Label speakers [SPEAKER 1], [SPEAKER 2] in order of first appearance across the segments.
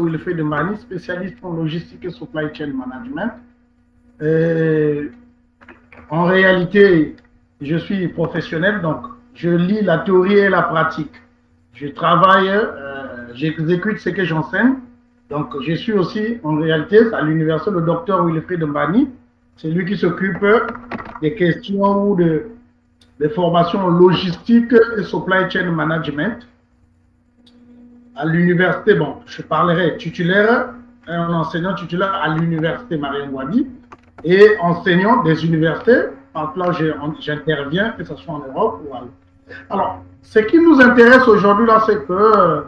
[SPEAKER 1] Wilfried Mbani, spécialiste en logistique et supply chain management. En réalité, je suis professionnel, donc je lis la théorie et la pratique. Je travaille, j'exécute ce que j'enseigne. Donc, je suis aussi, en réalité, à l'université, le docteur Wilfried Mbani. C'est lui qui s'occupe des questions ou des formations logistiques et supply chain management. À l'université, bon, je parlerai titulaire, un enseignant titulaire à l'université Mariam Wadi et enseignant des universités. Par là, j'interviens, que ce soit en Europe ou ailleurs. Alors, ce qui nous intéresse aujourd'hui, là, c'est que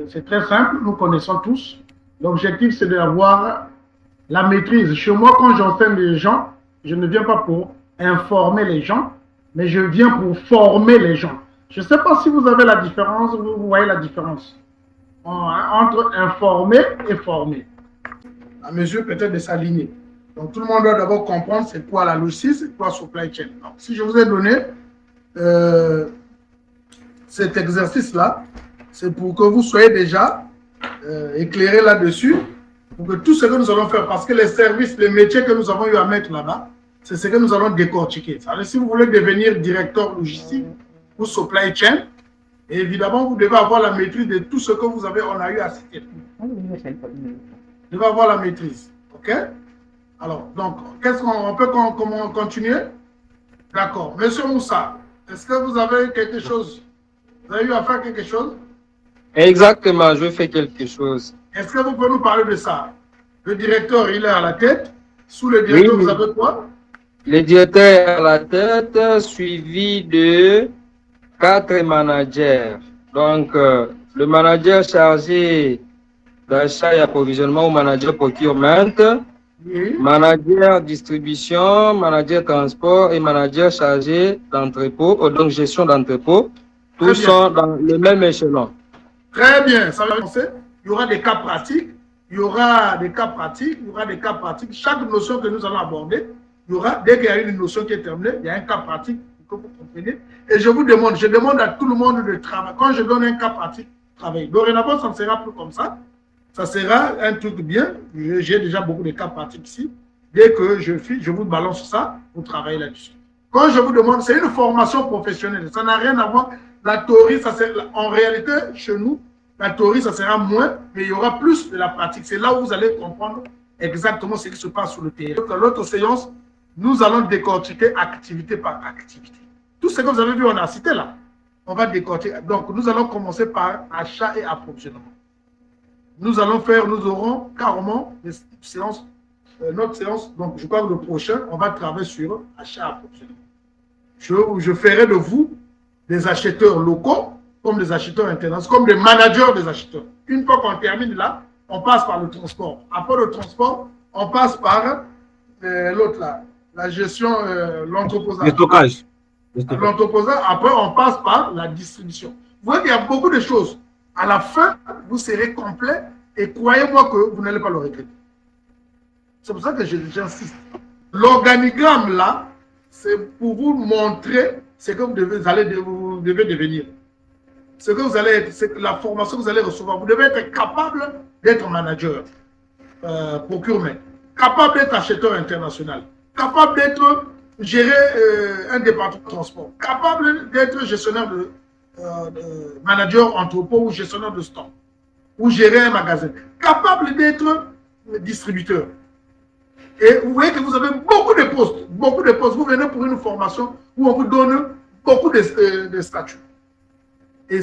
[SPEAKER 1] c'est très simple, nous connaissons tous. L'objectif, c'est d'avoir la maîtrise. Chez moi, quand j'enseigne les gens, je ne viens pas pour informer les gens, mais je viens pour former les gens. Je ne sais pas si vous avez la différence, vous voyez la différence entre informer et former. À mesure peut-être de s'aligner. Donc tout le monde doit d'abord comprendre c'est quoi la logistique, c'est quoi supply chain. Donc, si je vous ai donné cet exercice-là, c'est pour que vous soyez déjà éclairés là-dessus, pour que tout ce que nous allons faire, parce que les services, les métiers que nous avons eu à mettre là-bas, c'est ce que nous allons décortiquer. C'est-à-dire, si vous voulez devenir directeur logistique ou supply chain, évidemment, vous devez avoir la maîtrise de tout ce que on a eu à citer. Vous devez avoir la maîtrise. OK? Alors, donc, on peut continuer? D'accord. Monsieur Moussa, est-ce que vous avez quelque chose? Vous avez eu à faire quelque chose?
[SPEAKER 2] Exactement, je fais quelque chose.
[SPEAKER 1] Est-ce que vous pouvez nous parler de ça? Le directeur, il est à la tête. Sous le directeur, oui, vous avez quoi?
[SPEAKER 2] Le directeur est à la tête, suivi de 4 managers. Donc, le manager chargé d'achat et approvisionnement ou manager procurement, oui, manager distribution, manager transport et manager chargé d'entrepôt, donc gestion d'entrepôt. Tous sont dans le même échelon.
[SPEAKER 1] Très bien, ça va commencer. Il y aura des cas pratiques, il y aura des cas pratiques, il y aura des cas pratiques. Chaque notion que nous allons aborder, il y aura, dès qu'il y a une notion qui est terminée, il y a un cas pratique que vous comprenez. Et je demande à tout le monde de travailler. Quand je donne un cas pratique, travailler. Dorénavant, ça ne sera plus comme ça. Ça sera un truc bien. J'ai déjà beaucoup de cas pratiques ici. Dès que je vous balance ça, vous travaillez là-dessus. Quand je vous demande, c'est une formation professionnelle. Ça n'a rien à voir. La théorie, ça en réalité, chez nous, la théorie, ça sera moins, mais il y aura plus de la pratique. C'est là où vous allez comprendre exactement ce qui se passe sur le terrain. Dans l'autre séance, nous allons décortiquer activité par activité. Tout ce que vous avez vu, on a cité là. On va décortiquer. Donc, nous allons commencer par achat et approvisionnement. Nous aurons carrément des séances, notre séance, donc je crois que le prochain, on va travailler sur achat et approvisionnement. Je ferai de vous des acheteurs locaux, comme des acheteurs internationaux, comme des managers des acheteurs. Une fois qu'on termine là, on passe par le transport. Après le transport, on passe par l'autre là, la gestion, l'entreposage.
[SPEAKER 2] Le stockage.
[SPEAKER 1] L'entreposage, après on passe par la distribution. Vous voyez qu'il y a beaucoup de choses. À la fin, vous serez complet et croyez-moi que vous n'allez pas le regretter. C'est pour ça que j'insiste. L'organigramme là, c'est pour vous montrer ce que vous devez devenir. Ce que vous allez être, c'est la formation que vous allez recevoir. Vous devez être capable d'être manager, procurement, capable d'être acheteur international, capable d'être gérer un département de transport, capable d'être gestionnaire de manager entrepôt ou gestionnaire de stock, ou gérer un magasin, capable d'être distributeur. Et vous voyez que vous avez beaucoup de postes, beaucoup de postes. Vous venez pour une formation où on vous donne beaucoup de statuts. Et